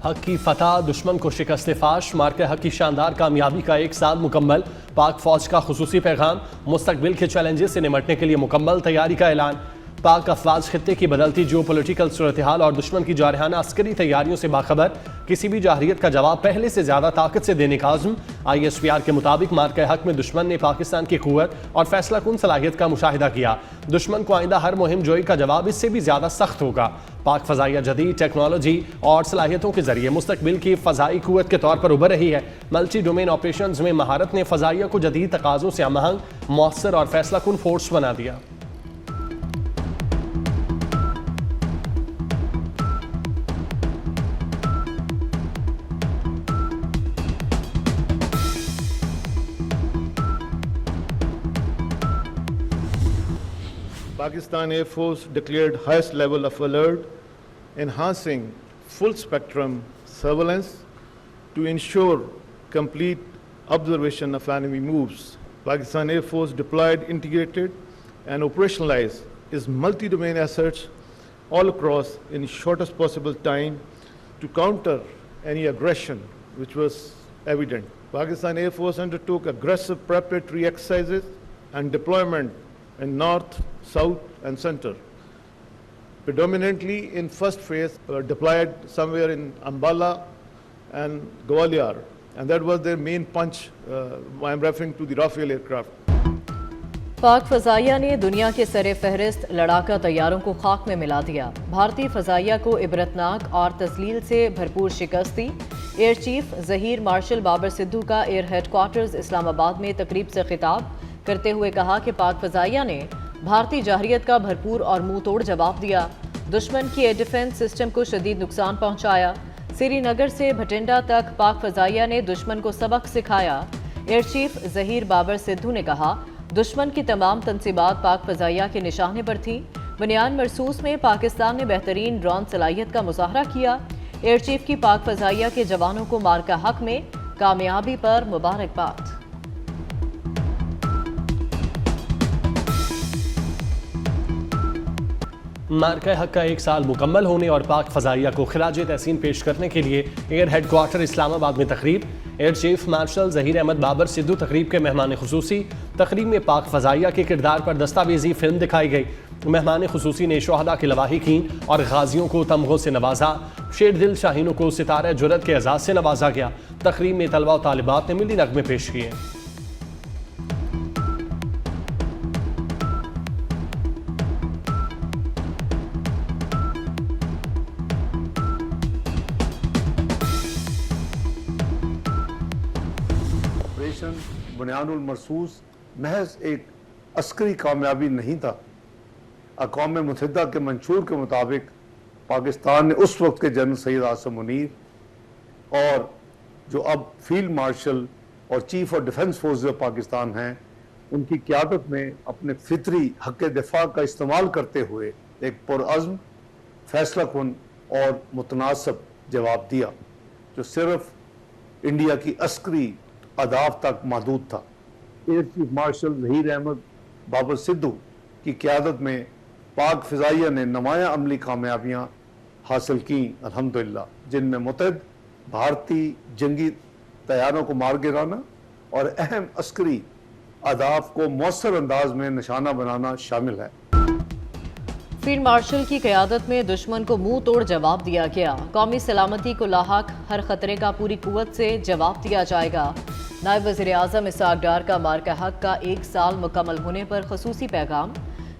हक की फतह, दुश्मन को शिकस्त फाश, मार्के हक की शानदार कामयाबी का 1 साल मुकम्मल। पाक फौज का खुसूसी पैगाम, मुस्तकबिल के चैलेंजेस से निमटने के लिए मुकम्मल तैयारी का ऐलान। पाक अफवाज खित्ते की बदलती जियो पोलिटिकल सूरत हाल और दुश्मन की जारहाना अस्करी तैयारियों से बाखबर, किसी भी जाहिरियत का जवाब पहले से ज्यादा ताकत से देने का आज़म। ISPR के मुताबिक मार्के हक में दुश्मन ने पाकिस्तान की कुव्वत और फैसला कुन सलाहियत का मुशाहिदा किया। दुश्मन को आइंदा हर मुहिम जोई का जवाब इससे भी ज्यादा सख्त होगा। पाक फ़ज़ाइया जदीद टेक्नोलॉजी और सलाहियतों के जरिए मुस्तकबिल की फ़ज़ाई कुव्वत के तौर पर उभर रही है। मल्टी डोमेन ऑपरेशंस में महारत ने फ़ज़ाइया को जदीद तकाज़ों से हमहंग, मौसर और फैसला कुन फोर्स बना दिया। Pakistan Air Force declared highest level of alert, enhancing full spectrum surveillance to ensure complete observation of enemy moves. Pakistan Air Force deployed, integrated and operationalized its multi-domain assets all across in shortest possible time to counter any aggression which was evident. Pakistan Air Force undertook aggressive preparatory exercises and deployment in north, south and center. Predominantly in first phase deployed somewhere in Ambala and Gwalior, and that was their main punch. I am referring to the Rafale aircraft. पाक फ़ज़ाइया ने दुनिया के सरे फहरिस्त लड़ाका तैयारों को खाक में मिला दिया। भारतीय फ़ज़ाइया को इबरतनाक और तस्लील से भरपूर शिकस्त दी। Air chief Zaheer marshal Babar Sidhu का एयर हेडक्वार्टर्स इस्लामाबाद में तकरीब से खिताब करते हुए कहा कि पाक फ़ज़ाइया ने भारतीय जाहिरियत का भरपूर और मुंह तोड़ जवाब दिया। दुश्मन की एयर डिफेंस सिस्टम को शदीद नुकसान पहुंचाया। श्रीनगर से भटिंडा तक पाक फ़ज़ाइया ने दुश्मन को सबक सिखाया। एयर चीफ ज़हीर बाबर सिद्धू ने कहा, दुश्मन की तमाम तनसीबात पाक फ़ज़ाइया के निशाने पर थी। बनियान मरसूस में पाकिस्तान ने बेहतरीन ड्रोन सलाहियत का मुजाहरा किया। एयर चीफ की पाक फ़ज़ाइया के जवानों को मार्का हक में कामयाबी पर मुबारकबाद। मार्का हक का 1 साल मुकम्मल होने और पाक फ़ज़ाइया को खिराज तहसीन पेश करने के लिए एयर हेडक्वार्टर इस्लामाबाद में तकरीब। Air chief marshal Zaheer Ahmed Babar Sidhu तकरीब के मेहमान खुसूसी। तकरीब में पाक फ़ज़ाइया के किरदार पर दस्तावेजी फिल्म दिखाई गई। मेहमान खुसूसी ने शोहदा के लवाहिकीन और गाजियों को तमगों से नवाजा। शेर दिल शाहीनों को सितारे जुरत के एजाज़ से नवाजा गया। तकरीब में तलबा और तालिबात ने मिली नगमे पेश किए। बुनियानुल मरसूस महज एक अस्करी कामयाबी नहीं था। अक़वाम मुत्तहिदा के मंशूर के मुताबिक पाकिस्तान ने उस वक्त के जनरल सैयद आसिम मुनीर और जो अब फील्ड मार्शल और chief of defence forces of Pakistan हैं, उनकी क़यादत में अपने फितरी हक़ दिफा का इस्तेमाल करते हुए एक पुरअज़्म, फैसला कुन और मुतनासिब जवाब दिया, जो सिर्फ इंडिया की अस्करी अदाफ तक महदूद था। Air chief marshal Zaheer Ahmed Babar Sidhu की क़यादत में पाक फ़ज़ाइया ने नुमायाँ अमली कामयाबियाँ हासिल की अल्हम्दुलिल्लाह, जिनमें मुतअद्दिद भारतीय जंगी तैयारों को मार गिराना और अहम अस्करी अदाफ को मौसर अंदाज में निशाना बनाना शामिल है। फील्ड मार्शल की क़यादत में दुश्मन को मुंह तोड़ जवाब दिया गया। कौमी सलामती को लाहक हर खतरे का पूरी कुव्वत से जवाब दिया जाएगा। नायब वज़ीर आज़म इसहाक़ डार का मार्का हक का 1 साल मुकम्मल होने पर ख़ुसूसी पैगाम।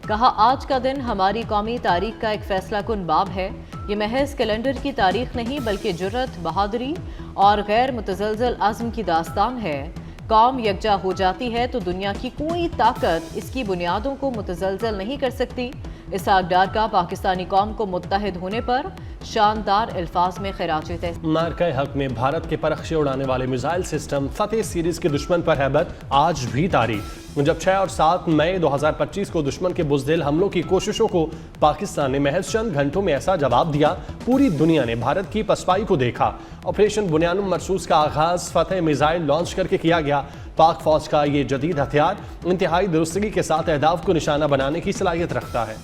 कहा, आज का दिन हमारी कौमी तारीख का एक फैसला कुन बाब है। ये महज कैलेंडर की तारीख नहीं बल्कि जुर्रत, बहादुरी और गैर मुतज़लज़ल अज़्म की दास्तान है। कौम यकजा हो जाती है तो दुनिया की कोई ताकत इसकी बुनियादों को मुतज़लज़ल नहीं कर सकती। इसहाक़ डार का पाकिस्तानी कौम को मुत्तहिद होने पर शानदार अल्फाज में खिराज तहसीन। मार्का हक में भारत के परख्शे उड़ाने वाले मिसाइल सिस्टम फतेह सीरीज के दुश्मन पर हैबत आज भी तारी। जब 6 और 7 मई 2025 को दुश्मन के बुज़दिल हमलों की कोशिशों को पाकिस्तान ने महज चंद घंटों में ऐसा जवाब दिया, पूरी दुनिया ने भारत की पसपाई को देखा। ऑपरेशन बुनियानुल मरसूस का आगाज फतेह मिसाइल लॉन्च करके किया गया। पाक फौज का ये जदीद हथियार इंतहाई दुरुस्तगी के साथ अहदाफ को निशाना बनाने की सलाहियत रखता है।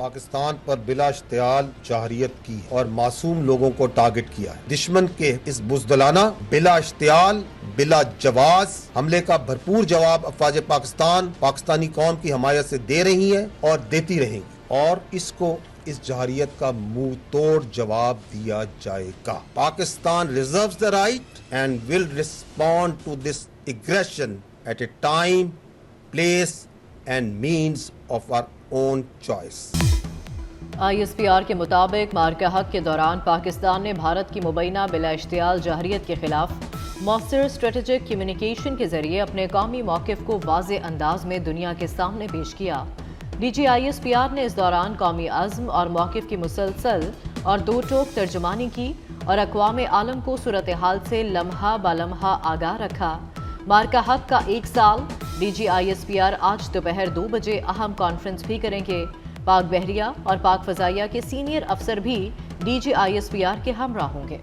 पाकिस्तान पर बिला इश्तियाल जाहरियत की और मासूम लोगों को टारगेट किया है। दुश्मन के इस बुज़दिलाना, बिला इश्तियाल, बिला जवाज हमले का भरपूर जवाब अफवाज पाकिस्तान पाकिस्तानी कौम की हमायत से दे रही है और देती रहेंगी और इसको इस जाहरियत का मुंह तोड़ जवाब दिया जाएगा। Pakistan reserves the right and will respond to this aggression at a time, place and means of our own choice. ISPR के मुताबिक मार्का हक के दौरान पाकिस्तान ने भारत की मुबैना बिला इश्तियाल जाहरियत के खिलाफ मौसर स्ट्रेटेजिक कम्युनिकेशन के जरिए अपने कौमी मौक़िफ़ को वाज़े अंदाज में दुनिया के सामने पेश किया। DG ISPR ने इस दौरान कौमी अज़्म और मौक़िफ़ की मुसलसल और दो टोक तर्जुमानी की और अक़वाम आलम को सूरत हाल से लम्हा बालम्हा आगाह रखा। मार्का हक का 1 साल। DG ISPR आज दोपहर 2 बजे अहम कॉन्फ्रेंस भी करेंगे। पाक बहरिया और पाक फ़ज़ाइया के सीनियर अफसर भी DG ISPR के हमरा होंगे।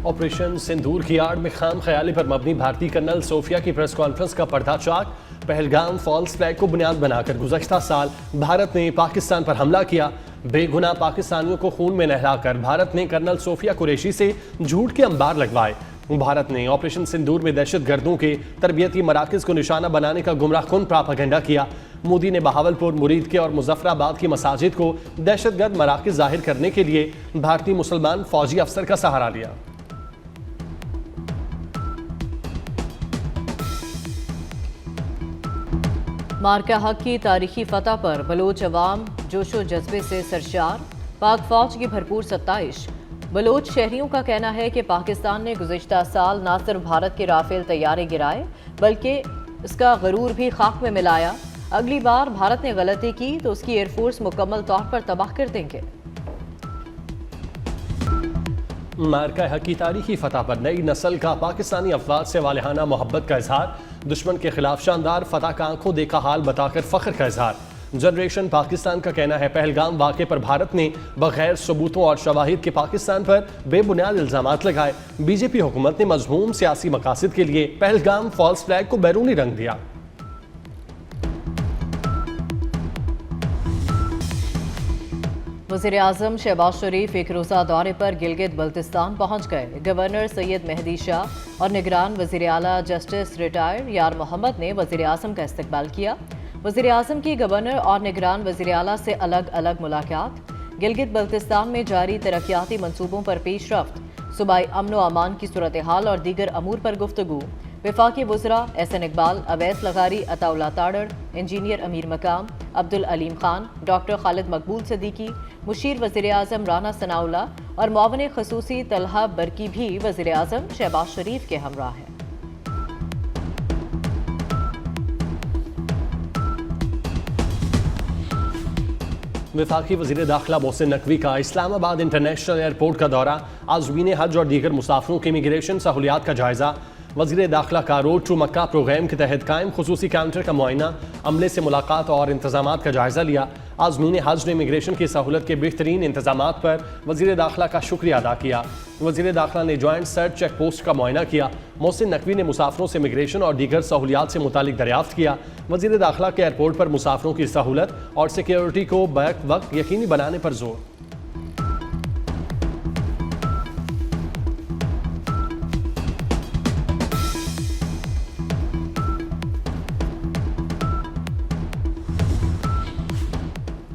ऑपरेशन सिंदूर की आड़ में खाम ख्याली पर मबनी भारतीय कर्नल सोफिया की प्रेस कॉन्फ्रेंस का पर्दाचाक। पहलगाम फॉल्स फ्लैग को बुनियाद बनाकर गुज़श्ता साल भारत ने पाकिस्तान पर हमला किया। बेगुनाह पाकिस्तानियों को खून में नहलाकर भारत ने कर्नल सोफिया कुरैशी से झूठ के अंबार लगवाए। भारत ने ऑपरेशन सिंदूर में दहशतगर्दों के तरबियती मराकज़ को निशाना बनाने का गुमराहकुन प्रापागेंडा किया। मोदी ने बहावलपुर, मुरीदके और मुजफ्फराबाद की मसाजिद को दहशतगर्द मराकज़ जाहिर करने के लिए भारतीय मुसलमान फौजी अफसर का सहारा लिया। मार्का हक की तारीखी फतह पर बलोच अवाम जोशो जज्बे से सरशार। पाक फौज की भरपूर सत्ताइश। बलोच शहरियों का कहना है कि पाकिस्तान ने गुज़िश्ता साल न सिर्फ भारत के राफेल तैयारे गिराए बल्कि इसका गरूर भी खाक में मिलाया। अगली बार भारत ने गलती की तो उसकी एयरफोर्स मुकम्मल तौर पर तबाह कर देंगे। मार्का हक की तारीखी फतह पर नई नस्ल का पाकिस्तानी अफवाज से वालिहाना मोहब्बत का इजहार। दुश्मन के खिलाफ शानदार फतह का आंखों देखा हाल बताकर फख्र का इजहार। जनरेशन पाकिस्तान का कहना है पहलगाम वाक़े पर भारत ने बगैर सबूतों और शवाहिद के पाकिस्तान पर बेबुनियाद इल्ज़ामात लगाए। बीजेपी हुकूमत ने मज़मूम सियासी मकासद के लिए पहलगाम फॉल्स फ्लैग को बैरूनी रंग दिया। वज़ीर आज़म शहबाज शरीफ एक रोज़ा दौरे पर गिलगित बल्तिस्तान पहुँच गए। गवर्नर सैयद मेहदी शाह और निगरान वज़ीर आला जस्टिस रिटायर यार मोहम्मद ने वज़ीर आज़म का इस्तकबाल किया। वज़ीर आज़म की गवर्नर और निगरान वज़ीर आला से अलग अलग मुलाकात। गिलगित बल्तिस्तान में जारी तरक्याती मनसूबों पर पेशरफ्त, सूबाई अमन व अमान की सूरत हाल और दीगर अमूर पर गुफ्तगू। वफाकी वज़रा एहसन इकबाल, अवैस लगारी, अताउल्ला ताड़ड़, इंजीनियर अमीर मकाम, अब्दुल अलीम खान, डॉक्टर खालिद मकबूल सदीकी, मुशीर वज़ीर आज़म राना सनाउल्ला और मुआवन खसूसी तलहा बरकी भी वज़ीर आज़म शहबाज शरीफ के हमरा हैं। वफाकी वज़ीर दाखिला मोहसिन नकवी का इस्लामाबाद इंटरनेशनल एयरपोर्ट का दौरा। आज़मीन हज और दीगर मुसाफिरों की इमिग्रेशन सहूलियात का जायज़ा। वज़ीर दाखिला का रोड टू मक्का प्रोग्राम के तहत कायम खुसूसी काउंटर का मुआयना, अमले से मुलाकात और इंतजामात का जायज़ा लिया। आज़मीन हज ने इमिग्रेशन की सहूलत के बेहतरीन इंतजामात पर वज़ीर दाखिला का शुक्रिया अदा किया। वज़ीर दाखिला ने जॉइंट सर्च चेक पोस्ट का मुआयना किया। मोहसिन नकवी ने मुसाफिरों से इमिग्रेशन और दीगर सहूलियात से मुतालिक दरियाफ्त किया। वज़ीर दाखिला के एयरपोर्ट पर मुसाफिरों की सहूलत और सिक्योरिटी को बैक वक्त यकीनी बनाने पर जोर।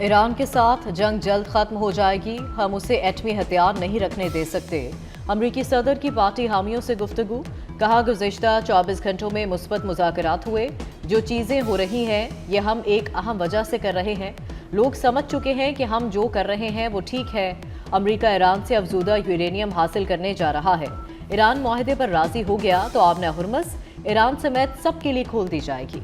ईरान के साथ जंग जल्द खत्म हो जाएगी, हम उसे एटमी हथियार नहीं रखने दे सकते। अमरीकी सदर की पार्टी हामियों से गुफ्तगू। कहा गुज़िश्ता 24 घंटों में मुस्बत मुज़ाकरात हुए। जो चीज़ें हो रही हैं ये हम एक अहम वजह से कर रहे हैं। लोग समझ चुके हैं कि हम जो कर रहे हैं वो ठीक है। अमरीका ईरान से अफजूदा यूरेनियम हासिल करने जा रहा है। ईरान मुआहदे पर राजी हो गया तो आबना हुर्मस ईरान समेत सबके लिए खोल दी जाएगी।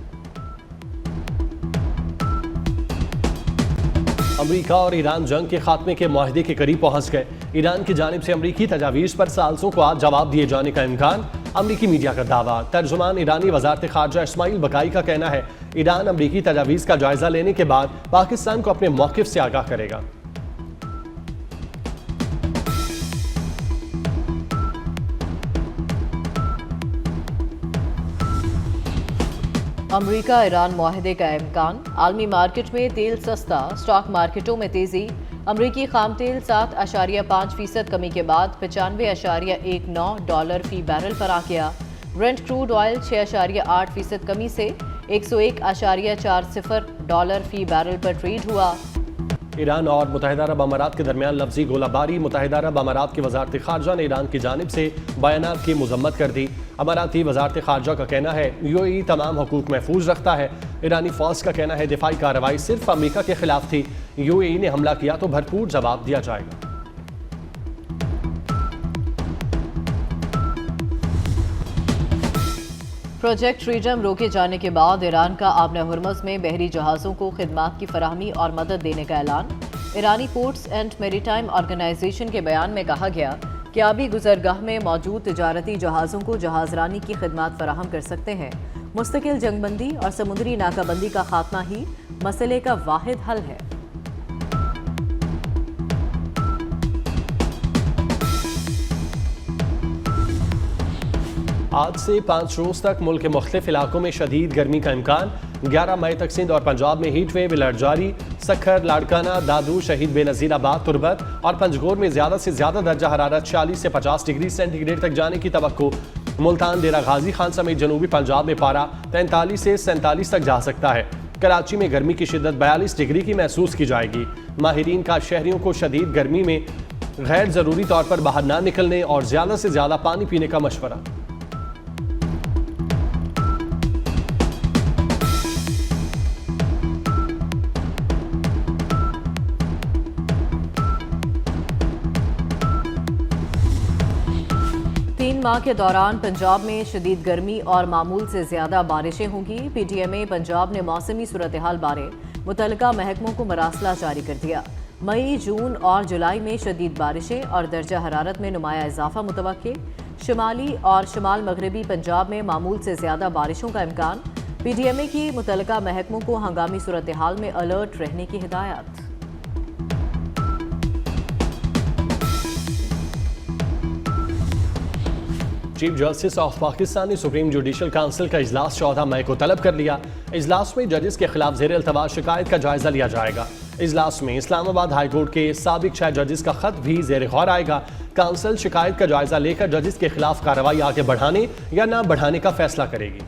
अमरीका और ईरान जंग के खात्मे के मुआहदे के करीब पहुंच गए। ईरान की जानिब से अमरीकी तजावीज़ पर साल्सों को आज जवाब दिए जाने का इम्कान। अमरीकी मीडिया का दावा। तर्जुमान ईरानी वजारत खारजा इस्माइल बकाई का कहना है ईरान अमरीकी तजावीज़ का जायजा लेने के बाद पाकिस्तान को अपने मौक़िफ़ से आगाह करेगा। अमरीका ईरान मुआहदे का इम्कान, आलमी मार्केट में तेल सस्ता, स्टॉक मार्केटों में तेजी। अमरीकी खाम तेल 7.5% कमी के बाद $95.19 फी बैरल पर आ गया। ब्रेंट क्रूड ऑयल 6.8% कमी से $101.40 फी बैरल पर ट्रेड हुआ। ईरान और मुत्तहिदा अरब अमारात के दरमियान लफ्जी गोलाबारी। मुत्तहिदा अरब अमारात की वजारत खारजा ने ईरान की जानिब से बयानात की मजम्मत कर दी। अमाराती वजारत खारजा का कहना है यूएई तमाम हकूक महफूज रखता है। ईरानी फौज का कहना है दिफाई कार्रवाई सिर्फ अमरीका के खिलाफ थी, यूएई ने हमला किया तो भरपूर जवाब दिया जाएगा। प्रोजेक्ट फ्रीडम रोके जाने के बाद ईरान का आबना हुर्मुज़ में बहरी जहाज़ों को खिदमात की फराहमी और मदद देने का ऐलान। ईरानी पोर्ट्स एंड मेरीटाइम ऑर्गेनाइजेशन के बयान में कहा गया कि आबी गुजरगाह में मौजूद तिजारती जहाज़ों को जहाज़रानी की खिदमात फराहम कर सकते हैं। मुस्तकिल जंगबंदी और समुद्री नाकाबंदी का खात्मा ही मसले का वाहिद हल है। आज से 5 रोज तक मुल्क के मुख्तलिफ इलाकों में शदीद गर्मी का इम्कान। 11 मई तक सिंध और पंजाब में हीट वेव अलर्ट जारी। सखर, लाड़काना, दादू, शहीद बेनज़ीराबाद, तुरबत और पंजगोर में ज़्यादा से ज़्यादा दर्जा हरारत 40 से 50 डिग्री सेंटीग्रेड तक जाने की तवक्को। मुल्तान, डेरा गाजी खान समेत जनूबी पंजाब में पारा 43 से 47 तक जा सकता है। कराची में गर्मी की शिद्दत 42 डिग्री की महसूस की जाएगी। माहिरीन का शहरियों को शदीद गर्मी में गैर ज़रूरी तौर पर बाहर ना निकलने और ज़्यादा से ज़्यादा पानी पीने का मशवरा। माह के दौरान पंजाब में शदीद गर्मी और मामूल से ज़्यादा बारिशें होंगी। पीटीएमए पंजाब ने मौसमी सूरत हाल बारे मुतल्लिका महकमों को मरासला जारी कर दिया। मई, जून और जुलाई में शदीद बारिशें और दर्जा हरारत में नुमाया इजाफा मुतवक्के। शुमाली और शुमाल मगरबी पंजाब में मामूल से ज़्यादा बारिशों का इम्कान। पीटीएमए की मुतल्लिका महकमों को हंगामी सूरत हाल में अलर्ट रहने की हिदायत। चीफ जस्टिस ऑफ पाकिस्तान ने सुप्रीम जुडिशल काउंसिल का इजलास 14 मई को तलब कर लिया। इजलास में जजेस के खिलाफ ज़ेर अल्तवा शिकायत का जायजा लिया जाएगा। इजलास में इस्लामाबाद हाई कोर्ट के साबिक 6 जजेस का खत भी ज़ेर गौर आएगा। काउंसिल शिकायत का जायजा लेकर जजेस के खिलाफ कार्रवाई आगे बढ़ाने या न बढ़ाने का फैसला करेगी।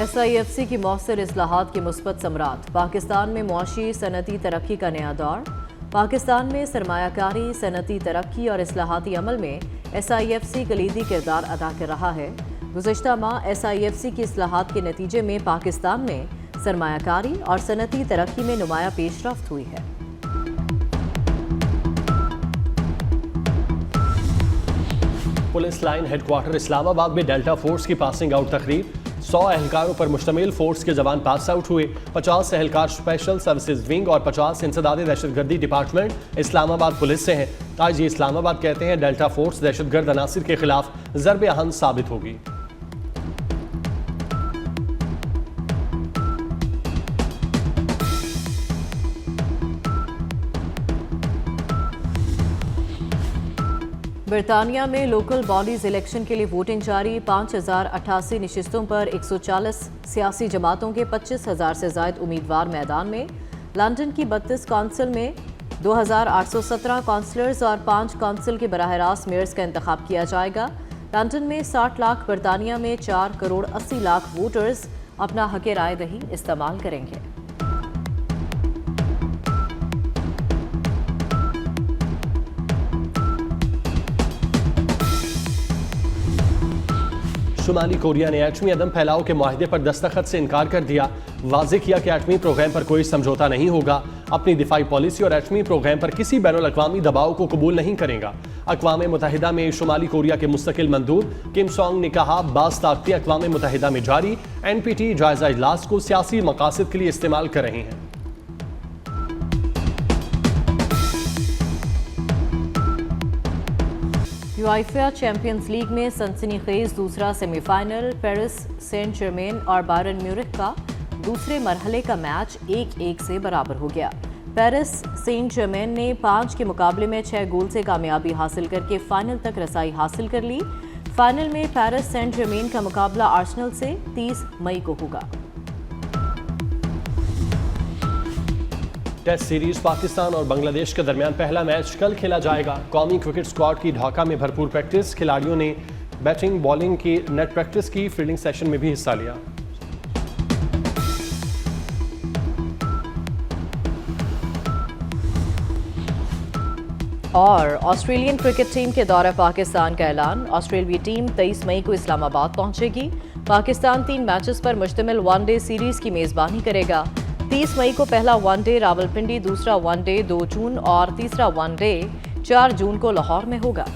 SIFC की मौसर इस्लाहात के मुस्बत समरात। पाकिस्तान में मुआशी सनती तरक्की का नया दौर। पाकिस्तान में सरमायाकारी, सनती तरक्की और इस्लाहाती अमल में SIFC कलीदी किरदार अदा कर रहा है। गुज़श्ता माह SIFC की इस्लाहात के नतीजे में पाकिस्तान में सरमायाकारी और सनती तरक्की में नुमाया पेशरफ्त हुई है। पुलिस लाइन हेडक्वार्टर इस्लामाबाद में डेल्टा फोर्स की पासिंग आउट तकरीब। 100 एहलकारों पर मुश्तमिल फोर्स के जवान पास आउट हुए। 50 एहलकार स्पेशल सर्विसेज विंग और 50 इंसदादी दहशतगर्दी डिपार्टमेंट इस्लामाबाद पुलिस से हैं। आज ये इस्लामाबाद कहते हैं डेल्टा फोर्स दहशतगर्द अनासिर के खिलाफ ज़रब अहम साबित होगी। बरतानिया में लोकल बॉडीज इलेक्शन के लिए वोटिंग जारी। 5088 नशिस्तों पर 140 सियासी जमातों के 25,000 से ज़ायद उम्मीदवार मैदान में। लंदन की 32 कौंसिल में 2817 काउंसलर्स और 5 काउंसिल के बराह रास्त मेयर्स का इंतखाब किया जाएगा। लंदन में 60 लाख, बरतानिया में 4 करोड़ 80 लाख वोटर्स अपना हक राय दही इस्तेमाल करेंगे। शुमाली कोरिया ने एटमी अदम फैलाव के मुआहदे पर दस्तखत से इनकार कर दिया। वाज़े किया कि एटमी प्रोग्राम पर कोई समझौता नहीं होगा। अपनी दिफाई पॉलिसी और एटमी प्रोग्राम पर किसी बैनुल-अक़वामी दबाव को कबूल नहीं करेगा। अक़वाम मुत्तहिदा में शुमाली कोरिया के मुस्तकिल मंदूब किम सॉन्ग ने कहा, बाज़ ताकतें अक़वाम मुत्तहिदा में जारी NPT जायजा इजलास को सियासी मकासद के लिए इस्तेमाल कर रही हैं। यूआईफा चैंपियंस लीग में सनसनीखेज दूसरा सेमीफाइनल। पेरिस सेंट जर्मेन और बायरन म्यूनिख का दूसरे मरहले का मैच 1-1 से बराबर हो गया। पेरिस सेंट जर्मेन ने 5 के मुकाबले में 6 गोल से कामयाबी हासिल करके फाइनल तक रसाई हासिल कर ली। फाइनल में पेरिस सेंट जर्मेन का मुकाबला आर्सेनल से 30 मई को होगा। टेस्ट सीरीज पाकिस्तान और बांग्लादेश के दरमियान पहला मैच कल खेला जाएगा। कौमी क्रिकेट स्क्वाड की ढाका में भरपूर प्रैक्टिस, खिलाड़ियों ने बैटिंग बॉलिंग की नेट प्रैक्टिस की, फील्डिंग सेशन में भी हिस्सा लिया। और ऑस्ट्रेलियन क्रिकेट टीम के दौरे पाकिस्तान का ऐलान। ऑस्ट्रेलियाई टीम 23 मई को इस्लामाबाद पहुंचेगी। पाकिस्तान 3 मैचेस पर मुश्तमिल वनडे सीरीज की मेजबानी करेगा। 30 मई को पहला वनडे रावलपिंडी, दूसरा वनडे 2 जून और तीसरा वनडे 4 जून को लाहौर में होगा।